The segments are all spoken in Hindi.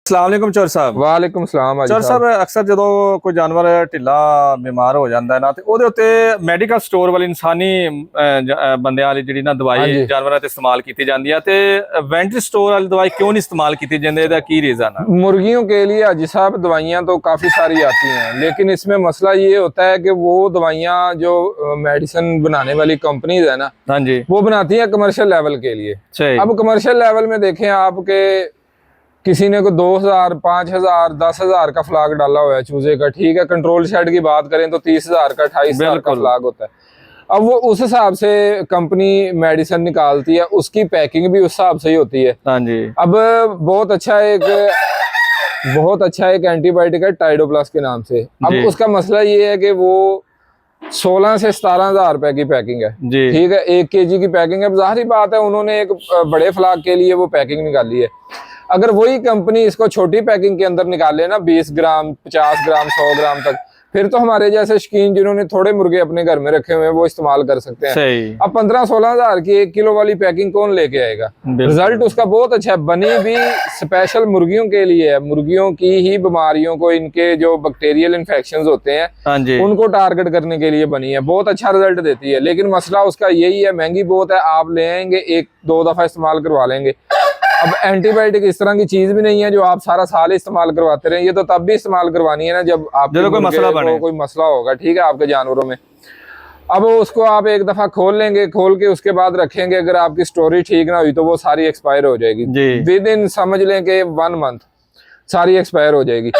अस्सलाम वालेकुम चौर साहब। वालेकुम सलाम। चौर साहब अक्सर जो कोई जानवर ढिला बीमार हो जाता है ना, तो ਉਹਦੇ ਉੱਤੇ ਮੈਡੀਕਲ ਸਟੋਰ ਵਾਲੀ ਇਨਸਾਨੀ ਬੰਦਿਆਂ ਵਾਲੀ ਜਿਹੜੀ ਨਾ ਦਵਾਈ ਜਾਨਵਰਾਂ ਤੇ ਇਸਤੇਮਾਲ ਕੀਤੀ ਜਾਂਦੀ ਹੈ, ਤੇ ਵੈਟਰਨਰੀ ਸਟੋਰ ਵਾਲੀ ਦਵਾਈ क्यों नहीं इस्तेमाल की जाती है? की रीजन है? मुर्गियों के लिए हाजी साहब दवाइयाँ तो काफ़ी सारी आती हैं, लेकिन इसमें मसला ये होता है कि वो दवाइयाँ जो मेडिसिन बनाने वाली कंपनीज है ना, हाँ जी, वो बनाती हैं कमर्शियल लेवल के लिए। अब कमर्शियल लेवल में देखें आपके किसी ने को 2000, 5000, 10,000 का फ्लाग डाला हुआ है चूजे का, ठीक है। कंट्रोल शेड की बात करें तो 30,000 का, 28,000 का फ्लाग होता है। अब वो उस हिसाब से कंपनी मेडिसिन निकालती है, उसकी पैकिंग भी उस हिसाब से ही होती है। हाँ जी। अब बहुत अच्छा एक एंटीबायोटिक है टाइडोप्लस के नाम से। अब उसका मसला ये है कि वो 16 से 17,000 रुपए की पैकिंग है, ठीक है। 1 kg की पैकिंग है। जाहिर बात है उन्होंने एक बड़े फ्लाग के लिए वो पैकिंग निकाली है। अगर वही कंपनी इसको छोटी पैकिंग के अंदर निकाले ना, 20 ग्राम, 50 ग्राम, 100 ग्राम तक, फिर तो हमारे जैसे शौकीन जिन्होंने थोड़े मुर्गे अपने घर में रखे हुए हैं वो इस्तेमाल कर सकते हैं। अब 15-16,000 की 1 किलो वाली पैकिंग कौन लेके आएगा? रिजल्ट उसका बहुत अच्छा है। बनी भी स्पेशल मुर्गियों के लिए है, मुर्गियों की ही बीमारियों को, इनके जो बैक्टीरियल इन्फेक्शंस होते हैं उनको टारगेट करने के लिए बनी है। बहुत अच्छा रिजल्ट देती है, लेकिन मसला उसका यही है, महंगी बहुत है। आप ले आएंगे, 1-2 दफा इस्तेमाल करवा लेंगे। अब एंटीबायोटिक इस तरह की चीज भी नहीं है जो आप सारा साल इस्तेमाल करवाते रहे। ये तो तब भी इस्तेमाल करवानी है ना जब आपके कोई मसला होगा, ठीक है, आपके जानवरों में। अब उसको आप एक दफा खोल लेंगे, खोल के उसके बाद रखेंगे। अगर आपकी स्टोरी ठीक ना हुई तो वो सारी एक्सपायर हो जाएगी विद इन, समझ लें कि 1 मंथ सारी एक्सपायर हो जाएगी।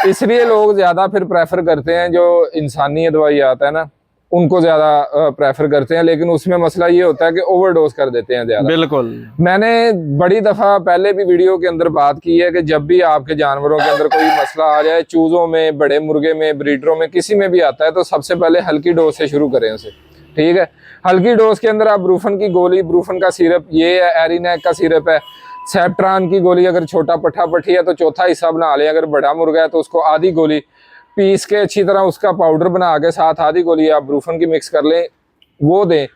इसलिए लोग ज्यादा फिर प्रेफर करते हैं जो इंसानी दवाई आता है ना, उनको ज्यादा प्रेफर करते हैं। लेकिन उसमें मसला ये होता है कि ओवरडोज कर देते हैं ज्यादा। बिल्कुल। मैंने बड़ी दफा पहले भी वीडियो के अंदर बात की है कि जब भी आपके जानवरों के अंदर कोई मसला आ जाए, चूजों में, बड़े मुर्गे में, ब्रीडरों में, किसी में भी आता है, तो सबसे पहले हल्की डोज से शुरू करें उसे, ठीक है। हल्की डोज के अंदर आप ब्रूफन की गोली, ब्रूफन का सिरप, ये है एरिनेक का सिरप है, सेप्ट्रान की गोली, अगर छोटा पट्ठा पट्ठी है तो चौथा हिस्सा बना लें, अगर बड़ा मुर्गा है तो उसको आधी गोली पीस के अच्छी तरह उसका पाउडर बना के साथ आधी गोली आप ब्रूफन की मिक्स कर लें, वो दें।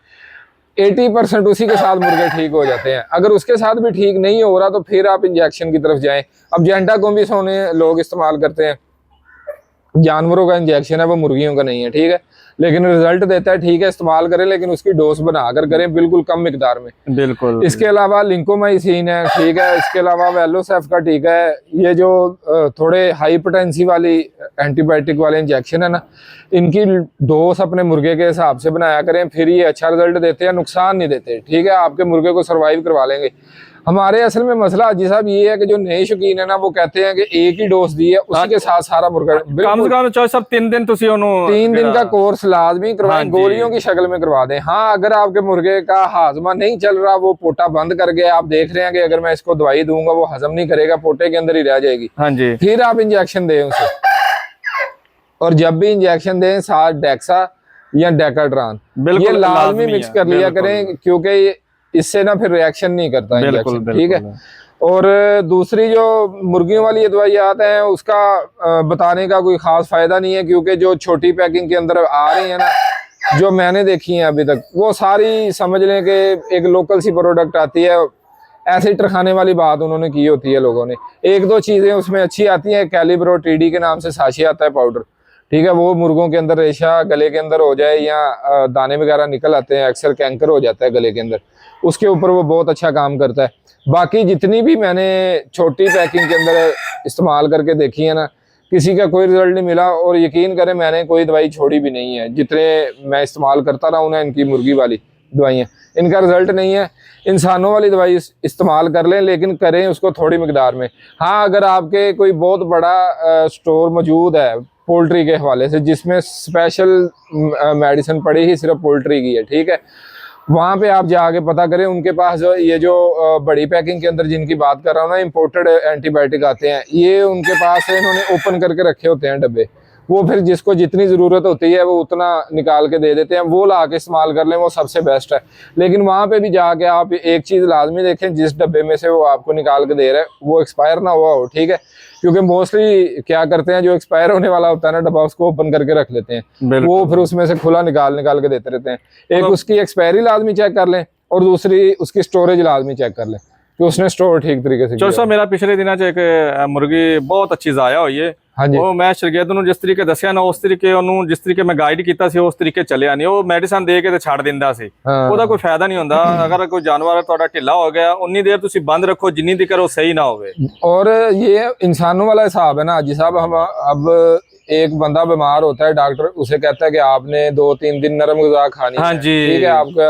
80% उसी के साथ मुर्गे ठीक हो जाते हैं। अगर उसके साथ भी ठीक नहीं हो रहा तो फिर आप इंजेक्शन की तरफ जाएं। अब जेंटाकोम्बिस होने लोग इस्तेमाल करते हैं, जानवरों का इंजेक्शन है, वो मुर्गियों का नहीं है, ठीक है, लेकिन रिजल्ट देता है, ठीक है, इस्तेमाल करें, लेकिन उसकी डोज बनाकर करें, बिल्कुल कम मिकदार में। बिल्कुल। इसके अलावा लिंकोमाइसिन है, ठीक है। इसके अलावा वेलोसेफ का टीका है। ये जो थोड़े हाइपरटेंसिव वाली एंटीबायोटिक वाले इंजेक्शन है ना, इनकी डोज अपने मुर्गे के हिसाब से बनाया करें, फिर ये अच्छा रिजल्ट देते हैं, नुकसान नहीं देते, ठीक है। आपके मुर्गे को सर्वाइव करवा लेंगे। हमारे असल में मसला हाजी साहब ये है कि जो नए शौकीन है ना, वो कहते हैं कि एक ही डोज दी है, उसी के साथ सारा मुर्गा। कम से कम चौर साहब 3 दिन 3 दिन का कोर्स लाजमी करवाएं, गोलियों की शक्ल में करवा दें। हाँ, अगर आपके मुर्गे का हाजमा नहीं चल रहा, वो पोटा बंद कर गया, आप देख रहे हैं कि अगर मैं इसको दवाई दूंगा वो हजम नहीं करेगा, पोटे के अंदर ही रह जाएगी, हाँ जी, फिर आप इंजेक्शन दें उसे। और जब भी इंजेक्शन दें साथ डेक्सा या डेकाड्रान ये लाजमी मिक्स कर लिया करें, क्योंकि इससे ना फिर रिएक्शन नहीं करता इंजेक्शन, ठीक है। और दूसरी जो मुर्गियों वाली ये दवाई आते हैं उसका बताने का कोई खास फायदा नहीं है, क्योंकि जो छोटी पैकिंग के अंदर आ रही है ना, जो मैंने देखी है अभी तक, वो सारी समझ लें कि एक लोकल सी प्रोडक्ट आती है। ऐसे टरखाने वाली बात उन्होंने की होती है लोगों ने। 1-2 चीजें उसमें अच्छी आती हैं, कैलिब्रो टीडी के नाम से साशी आता है पाउडर, ठीक है। वो मुर्गों के अंदर रेशा गले के अंदर हो जाए या दाने वगैरह निकल आते हैं, अक्सर कैंकर हो जाता है गले के अंदर, उसके ऊपर वो बहुत अच्छा काम करता है। बाकी जितनी भी मैंने छोटी पैकिंग के अंदर इस्तेमाल करके देखी है ना, किसी का कोई रिजल्ट नहीं मिला। और यकीन करें मैंने कोई दवाई छोड़ी भी नहीं है, जितने मैं इस्तेमाल करता रहा हूँ ना इनकी मुर्गी वाली दवाइयाँ, इनका रिजल्ट नहीं है। इंसानों वाली दवाई इस्तेमाल कर लें, लेकिन करें उसको थोड़ी मिकदार में। हाँ, अगर आपके कोई बहुत बड़ा स्टोर मौजूद है पोल्ट्री के हवाले से, जिसमें स्पेशल मेडिसिन पड़ी ही सिर्फ पोल्ट्री की है, ठीक है, वहाँ पे आप जाके पता करें। उनके पास जो बड़ी पैकिंग के अंदर जिनकी बात कर रहा हूँ ना, इम्पोर्टेड एंटीबायोटिक आते हैं, ये उनके पास इन्होंने ओपन करके रखे होते हैं डब्बे। वो फिर जिसको जितनी ज़रूरत होती है वो उतना निकाल के दे देते हैं, वो ला के इस्तेमाल कर लें, वो सबसे बेस्ट है। लेकिन वहाँ पे भी जाके आप एक चीज़ लाजमी देखें, जिस डब्बे में से वो आपको निकाल के दे रहे हैं वो एक्सपायर ना हुआ हो, ठीक है। क्योंकि मोस्टली क्या करते हैं, जो एक्सपायर होने वाला होता है ना डब्बा, उसको ओपन करके रख लेते हैं, वो फिर उसमें से खुला निकाल के देते रहते हैं। एक उसकी एक्सपायरी लाजमी चेक कर लें और दूसरी उसकी स्टोरेज लाजमी चेक कर लें। कि उसने स्टोर ठीक तरीके से ਚੋਰ ਸਾਹਿਬ ਮੇਰਾ ਪਿਛਲੇ ਦਿਨਾਂ 'ਚ ਇੱਕ ਮੁਰਗੀ ਬਹੁਤ ਅੱਛੀ ਜ਼ਾਇਆ ਹੋਈ ਹੈ। ਹਾਂਜੀ ਉਹ ਮੈਂ ਸ਼ਾਗਿਰਦ ਨੂੰ ਜਿਸ ਤਰੀਕੇ ਦੱਸਿਆ ਨਾ ਉਸ ਤਰੀਕੇ ਉਹਨੂੰ ਜਿਸ ਤਰੀਕੇ ਮੈਂ ਗਾਈਡ ਕੀਤਾ ਸੀ ਉਸ ਤਰੀਕੇ ਚੱਲਿਆ ਨਹੀਂ। ਉਹ ਮੈਡੀਸਨ ਦੇ ਕੇ ਤੇ ਛੱਡ ਦਿੰਦਾ ਸੀ, ਉਹਦਾ ਕੋਈ ਫਾਇਦਾ ਨਹੀਂ ਹੁੰਦਾ। ਅਗਰ ਕੋਈ ਜਾਨਵਰ ਤੁਹਾਡਾ ਢਿੱਲਾ ਹੋ ਗਿਆ ਉਨੀ ਦੇਰ ਤੁਸੀਂ ਬੰਦ ਰੱਖੋ ਜਿੰਨੀ ਦੇਰ ਉਹ ਸਹੀ ਨਾ ਹੋਵੇ। और ये इंसानों वाला हिसाब है ना हाजी साहब। हम अब एक बंदा बीमार होता है, डॉक्टर उसे कहता है कि आपने 2-3 दिन नरम ग़िज़ा खानी है, जी ठीक है, आपका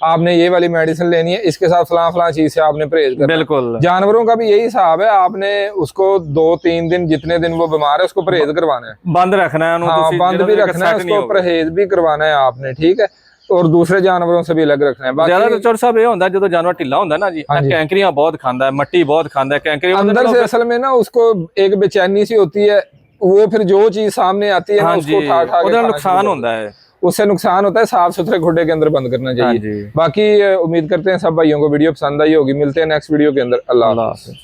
आपने ये वाली मेडिसिन लेनी है, इसके साथ फलां फलां चीज से आपने परहेज करना है। बिल्कुल जानवरों का भी यही हिसाब है, आपने उसको 2-3 दिन जितने दिन वो बीमार है उसको परहेज करवाना है, बंद रखना है, हाँ बंद भी रखना है, उसको परहेज भी करवाना है आपने, ठीक है। और दूसरे जानवरों से भी अलग रखना है। ज्यादा तो चोर साहब ये होता है जो जानवर ढिला होता है ना जी, कैंकरियां बहुत खाता है, मट्टी बहुत खाता है, कैंकरी अंदर से असल में ना उसको एक बेचैनी सी होती है, वो फिर जो चीज सामने आती है ना उसको उठा के नुकसान होता है, उससे नुकसान होता है। साफ सुथरे खुड्डे के अंदर बंद करना चाहिए। बाकी उम्मीद करते हैं सब भाइयों को वीडियो पसंद आई होगी। मिलते हैं नेक्स्ट वीडियो के अंदर। अल्लाह हाफ़िज़।